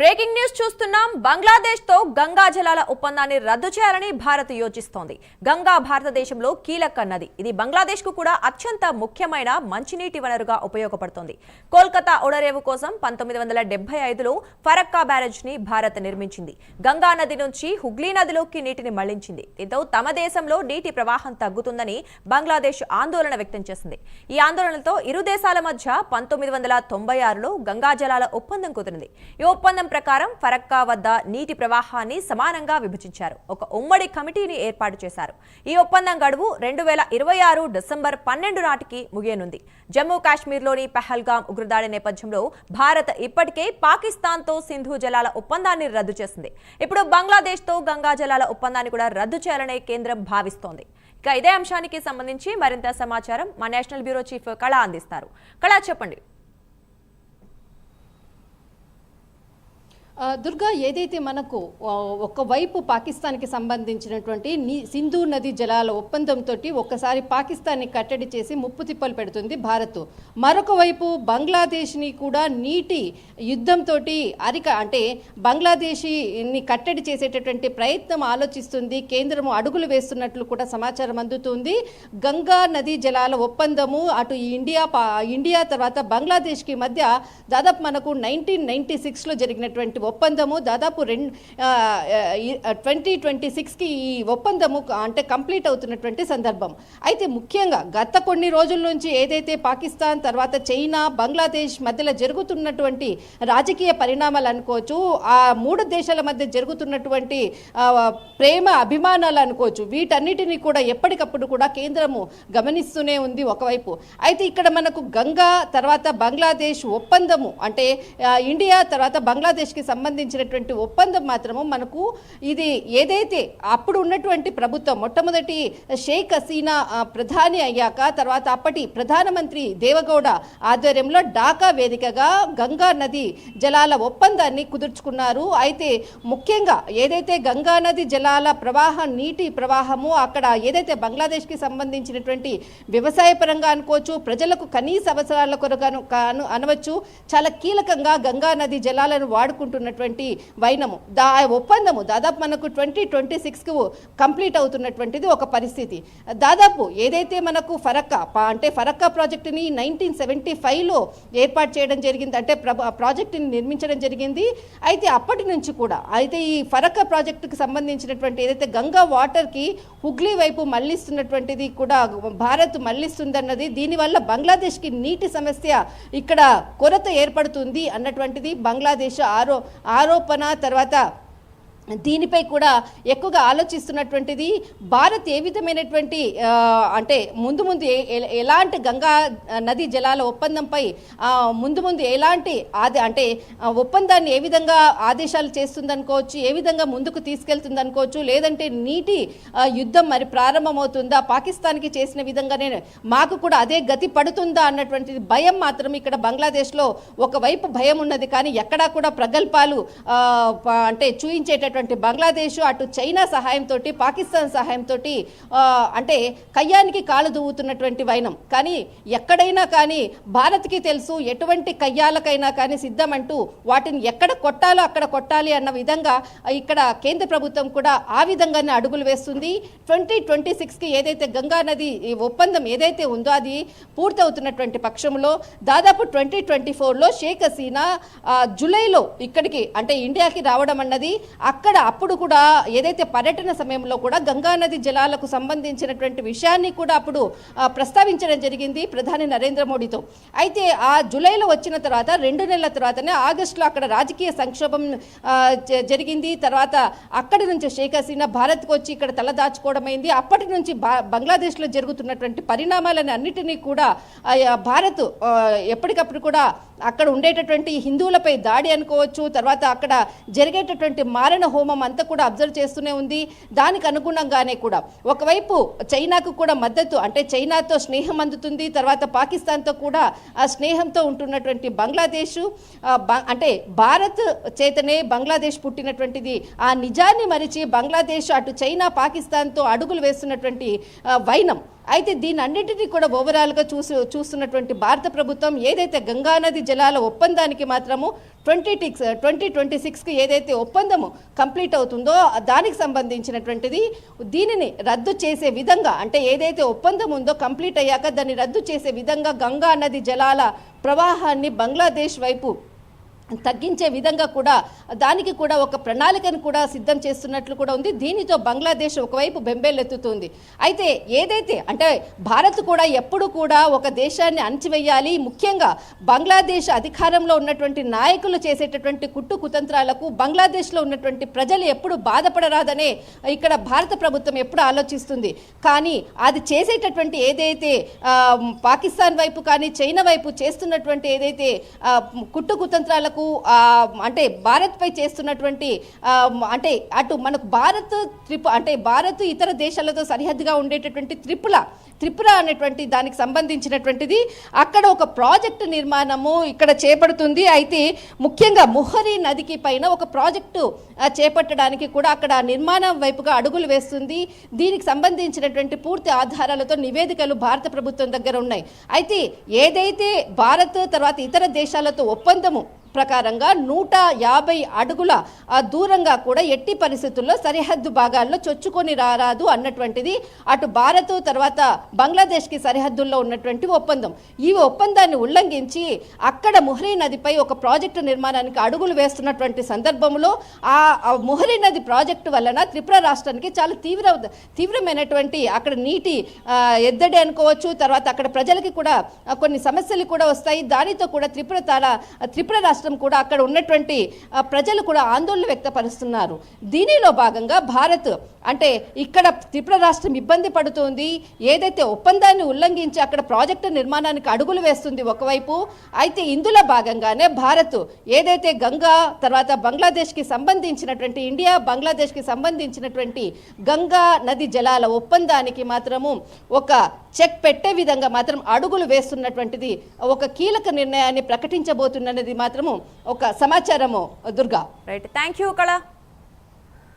Breaking news చూస్తున్నాం. బంగ్లాదేశ్ తో గంగా జలాల ఒప్పందాన్ని రద్దు చేయాలని భారత్ యోచిస్తోంది. గంగా భారతదేశంలో కీలక నది. ఇది బంగ్లాదేశ్ కు కూడా అత్యంత ముఖ్యమైన మంచినీటి వనరుగా ఉపయోగపడుతోంది. కోల్కతా ఓడరేవు కోసం 1975లో ఫరక్కా బ్యారేజ్ ని భారత్ నిర్మించింది. గంగా నది నుంచి హుగ్లీ నదిలోకి నీటిని మళ్లించింది. దీంతో తమ దేశంలో నీటి ప్రవాహం తగ్గుతుందని బంగ్లాదేశ్ ఆందోళన వ్యక్తం చేసింది. ఈ ఆందోళనతో ఇరు దేశాల మధ్య 1996లో గంగా జలాల ఒప్పందం కుదిరింది. ఈ ఒప్పందం ప్రకారం ఫరక్కా వద్ద నీటి ప్రవాహాన్ని సమానంగా విభజించారు. ఒక ఉమ్మడి కమిటీని ఏర్పాటు చేశారు. ఈ ఒప్పందం గడువు 2026 డిసెంబర్ 12 నాటికి ముగియనుంది. జమ్మూ కాశ్మీర్లోని పహల్గాం ఉగ్రదాడి నేపథ్యంలో భారత్ ఇప్పటికే పాకిస్తాన్తో సింధు జలాల ఒప్పందాన్ని రద్దు చేసింది. ఇప్పుడు బంగ్లాదేశ్తో గంగా జలాల ఒప్పందాన్ని కూడా రద్దు చేయాలనే కేంద్రం భావిస్తోంది. ఇక ఇదే అంశానికి సంబంధించి మరింత సమాచారం మా నేషనల్ బ్యూరో చీఫ్ కళ అందిస్తారు. కళ, చెప్పండి. దుర్గా, ఏదైతే మనకు ఒకవైపు పాకిస్తాన్కి సంబంధించినటువంటి సింధు నది జలాల ఒప్పందంతో ఒక్కసారి పాకిస్తాన్ని కట్టడి చేసి ముప్పు తిప్పలు పెడుతుంది భారత్. మరొక వైపు బంగ్లాదేశ్ని కూడా నీటి యుద్ధంతో అంటే బంగ్లాదేశ్ని కట్టడి చేసేటటువంటి ప్రయత్నం ఆలోచిస్తుంది. కేంద్రము అడుగులు వేస్తున్నట్లు కూడా సమాచారం అందుతుంది. గంగా నది జలాల ఒప్పందము అటు ఇండియా తర్వాత బంగ్లాదేశ్కి మధ్య దాదాపు మనకు 1996లో జరిగినటువంటి ఒప్పందము దాదాపు 2026కి ఈ ఒప్పందము అంటే కంప్లీట్ అవుతున్నటువంటి సందర్భం. అయితే ముఖ్యంగా గత కొన్ని రోజుల నుంచి ఏదైతే పాకిస్తాన్ తర్వాత చైనా బంగ్లాదేశ్ మధ్యలో జరుగుతున్నటువంటి రాజకీయ పరిణామాలు అనుకోవచ్చు, ఆ మూడు దేశాల మధ్య జరుగుతున్నటువంటి ప్రేమ అభిమానాలు అనుకోవచ్చు, వీటన్నిటినీ కూడా ఎప్పటికప్పుడు కూడా కేంద్రము గమనిస్తూనే ఉంది ఒకవైపు. అయితే ఇక్కడ మనకు గంగా తర్వాత బంగ్లాదేశ్ ఒప్పందము అంటే ఇండియా తర్వాత బంగ్లాదేశ్కి సంబంధించినటువంటి ఒప్పందం మాత్రము మనకు ఇది ఏదైతే అప్పుడు ఉన్నటువంటి ప్రభుత్వం మొట్టమొదటి షేక్ హసీనా ప్రధాని అయ్యాక తర్వాత అప్పటి ప్రధానమంత్రి దేవగౌడ ఆధ్వర్యంలో ఢాకా వేదికగా గంగా నది జలాల ఒప్పందాన్ని కుదుర్చుకున్నారు. అయితే ముఖ్యంగా ఏదైతే గంగా నది జలాల ప్రవాహం నీటి ప్రవాహము అక్కడ ఏదైతే బంగ్లాదేశ్కి సంబంధించినటువంటి వ్యవసాయ పరంగా అనుకోవచ్చు, ప్రజలకు కనీస అవసరాల కొరకు అనవచ్చు, చాలా కీలకంగా గంగా నది జలాలను వాడుకుంటున్నటువంటి వైనము ఒప్పందము దాదాపు మనకు 2026కు కంప్లీట్ అవుతున్నటువంటిది ఒక పరిస్థితి. దాదాపు ఏదైతే మనకు ఫరక్కా ప్రాజెక్టుని 1975లో ఏర్పాటు చేయడం జరిగింది, అంటే ప్రాజెక్టుని నిర్మించడం జరిగింది. అయితే అప్పటి నుంచి కూడా అయితే ఈ ఫరక్కా ప్రాజెక్టుకు సంబంధించినటువంటి ఏదైతే గంగా వాటర్కి హుగ్లీ వైపు మళ్లిస్తున్నటువంటిది కూడా భారత్ మళ్లిస్తుందన్నది, దీనివల్ల బంగ్లాదేశ్కి నీటి సమస్య ఇక్కడ కొరత ఏర్పడుతుంది అన్నటువంటిది బంగ్లాదేశ్ ఆరోపణ. తర్వాత దీనిపై కూడా ఎక్కువగా ఆలోచిస్తున్నటువంటిది భారత్ ఏ విధమైనటువంటి అంటే ముందు ఎలాంటి గంగా నది జలాల ఒప్పందంపై ముందు ఎలాంటి అంటే ఒప్పందాన్ని ఏ విధంగా ఆదేశాలు చేస్తుందనుకోవచ్చు, ఏ విధంగా ముందుకు తీసుకెళ్తుందనుకోవచ్చు, లేదంటే నీటి యుద్ధం మరి ప్రారంభమవుతుందా, పాకిస్తాన్కి చేసిన విధంగానే మాకు కూడా అదే గతి పడుతుందా అన్నటువంటి భయం మాత్రం ఇక్కడ బంగ్లాదేశ్లో ఒకవైపు భయం ఉన్నది. కానీ ఎక్కడా కూడా ప్రగల్భాలు అంటే చూయించేటటువంటి బంగ్లాదేశ్ అటు చైనా సహాయంతో పాకిస్తాన్ సహాయంతో అంటే కయ్యానికి కాలు దువ్వుతున్నటువంటి వైనం. కానీ ఎక్కడైనా కానీ భారత్కి తెలుసు ఎటువంటి కయ్యాలకైనా కానీ సిద్ధమంటూ వాటిని ఎక్కడ కొట్టాలో అక్కడ కొట్టాలి అన్న విధంగా ఇక్కడ కేంద్ర ప్రభుత్వం కూడా ఆ విధంగానే అడుగులు వేస్తుంది. 2026కి ఏదైతే గంగా నది ఒప్పందం ఏదైతే ఉందో అది పూర్తవుతున్నటువంటి పక్షంలో దాదాపు 2024లో షేక్ హసీనా జూలైలో ఇక్కడికి అంటే ఇండియాకి రావడం అన్నది అప్పుడు కూడా ఏదైతే పర్యటన సమయంలో కూడా గంగా నది జలాలకు సంబంధించినటువంటి విషయాన్ని కూడా అప్పుడు ప్రస్తావించడం జరిగింది ప్రధాని నరేంద్ర మోడీతో. అయితే ఆ జూలైలో వచ్చిన తర్వాత 2 నెలల తర్వాతనే ఆగస్టులో అక్కడ రాజకీయ సంక్షోభం జరిగింది. తర్వాత అక్కడి నుంచి షేక్ హసీనా భారత్కు వచ్చి ఇక్కడ తలదాచుకోవడమైంది. అప్పటి నుంచి బంగ్లాదేశ్లో జరుగుతున్నటువంటి పరిణామాలను అన్నిటినీ కూడా భారత్ ఎప్పటికప్పుడు కూడా అక్కడ ఉండేటటువంటి హిందువులపై దాడి అనుకోవచ్చు, తర్వాత అక్కడ జరిగేటటువంటి మారణ హోమం అంతా కూడా అబ్జర్వ్ చేస్తూనే ఉంది. దానికి అనుగుణంగానే కూడా ఒకవైపు చైనాకు కూడా మద్దతు అంటే చైనాతో స్నేహం అందుతుంది, తర్వాత పాకిస్తాన్తో కూడా ఆ స్నేహంతో ఉంటున్నటువంటి బంగ్లాదేశ్ అంటే భారత్ చేతనే బంగ్లాదేశ్ పుట్టినటువంటిది. ఆ నిజాన్ని మరిచి బంగ్లాదేశ్ అటు చైనా పాకిస్తాన్తో అడుగులు వేస్తున్నటువంటి వైనం అయితే దీని అన్నిటినీ కూడా ఓవరాల్గా చూస్తున్నటువంటి భారత ప్రభుత్వం ఏదైతే గంగానది జలాల ఒప్పందానికి మాత్రము 2026కి ఏదైతే ఒప్పందము కంప్లీట్ అవుతుందో దానికి సంబంధించినటువంటిది దీనిని రద్దు చేసే విధంగా, అంటే ఏదైతే ఒప్పందం ఉందో కంప్లీట్ అయ్యాక దాన్ని రద్దు చేసే విధంగా గంగా నది జలాల ప్రవాహాన్ని బంగ్లాదేశ్ వైపు తగ్గించే విధంగా కూడా దానికి కూడా ఒక ప్రణాళికను కూడా సిద్ధం చేస్తున్నట్లు కూడా ఉంది. దీనితో బంగ్లాదేశ్ ఒకవైపు బెంబేలెత్తుతుంది. అయితే ఏదైతే అంటే భారత్ కూడా ఎప్పుడు కూడా ఒక దేశాన్ని అణచివేయాలి, ముఖ్యంగా బంగ్లాదేశ్ అధికారంలో ఉన్నటువంటి నాయకులు చేసేటటువంటి కుతంత్రాలకు బంగ్లాదేశ్లో ఉన్నటువంటి ప్రజలు ఎప్పుడు బాధపడరాదనే ఇక్కడ భారత ప్రభుత్వం ఎప్పుడు ఆలోచిస్తుంది. కానీ అది చేసేటటువంటి ఏదైతే పాకిస్తాన్ వైపు కానీ చైనా వైపు చేస్తున్నటువంటి ఏదైతే కుతంత్రాలకు అంటే భారత్ పై చేస్తున్నటువంటి అంటే అటు మనకు భారత్ ఇతర దేశాలతో సరిహద్దుగా ఉండేటటువంటి త్రిపుర అనేటువంటి దానికి సంబంధించినటువంటిది అక్కడ ఒక ప్రాజెక్టు నిర్మాణము ఇక్కడ చేపడుతుంది. అయితే ముఖ్యంగా ముహరి నదికి పైన ఒక ప్రాజెక్టు చేపట్టడానికి కూడా అక్కడ నిర్మాణం వైపుగా అడుగులు వేస్తుంది. దీనికి సంబంధించినటువంటి పూర్తి ఆధారాలతో నివేదికలు భారత ప్రభుత్వం దగ్గర ఉన్నాయి. అయితే ఏదైతే భారత్ తర్వాత ఇతర దేశాలతో ఒప్పందము ప్రకారంగా 150 అడుగుల దూరంగా కూడా ఎట్టి పరిస్థితుల్లో సరిహద్దు భాగాల్లో చొచ్చుకొని రారాదు అన్నటువంటిది అటు భారత్ తర్వాత బంగ్లాదేశ్కి సరిహద్దుల్లో ఉన్నటువంటి ఒప్పందం. ఈ ఒప్పందాన్ని ఉల్లంఘించి అక్కడ ముహరి నదిపై ఒక ప్రాజెక్టు నిర్మాణానికి అడుగులు వేస్తున్నటువంటి సందర్భంలో ఆ ముహరి నది ప్రాజెక్టు వలన త్రిపుర రాష్ట్రానికి చాలా తీవ్రమైనటువంటి అక్కడ నీటి ఎద్దడి అనుకోవచ్చు, తర్వాత అక్కడ ప్రజలకి కూడా కొన్ని సమస్యలు కూడా వస్తాయి. దానితో కూడా త్రిపుర రాష్ట్రం కూడా అక్కడ ఉన్నటువంటి ప్రజలు కూడా ఆందోళన వ్యక్తపరుస్తున్నారు. దీనిలో భాగంగా భారత్ అంటే ఇక్కడ త్రిపుర రాష్ట్రం ఇబ్బంది పడుతోంది, ఏదైతే ఒప్పందాన్ని ఉల్లంఘించి అక్కడ ప్రాజెక్టు నిర్మాణానికి అడుగులు వేస్తుంది ఒకవైపు. అయితే ఇందులో భాగంగానే భారత్ ఏదైతే గంగా తర్వాత బంగ్లాదేశ్కి సంబంధించినటువంటి ఇండియా బంగ్లాదేశ్కి సంబంధించినటువంటి గంగా నది జలాల ఒప్పందానికి మాత్రము ఒక చెక్ పెట్టే విధంగా మాత్రం అడుగులు వేస్తున్నటువంటిది ఒక కీలక నిర్ణయాన్ని ప్రకటించబోతున్నది మాత్రము ఒక సమాచారము. దుర్గా, రైట్, థ్యాంక్ యూ కళ.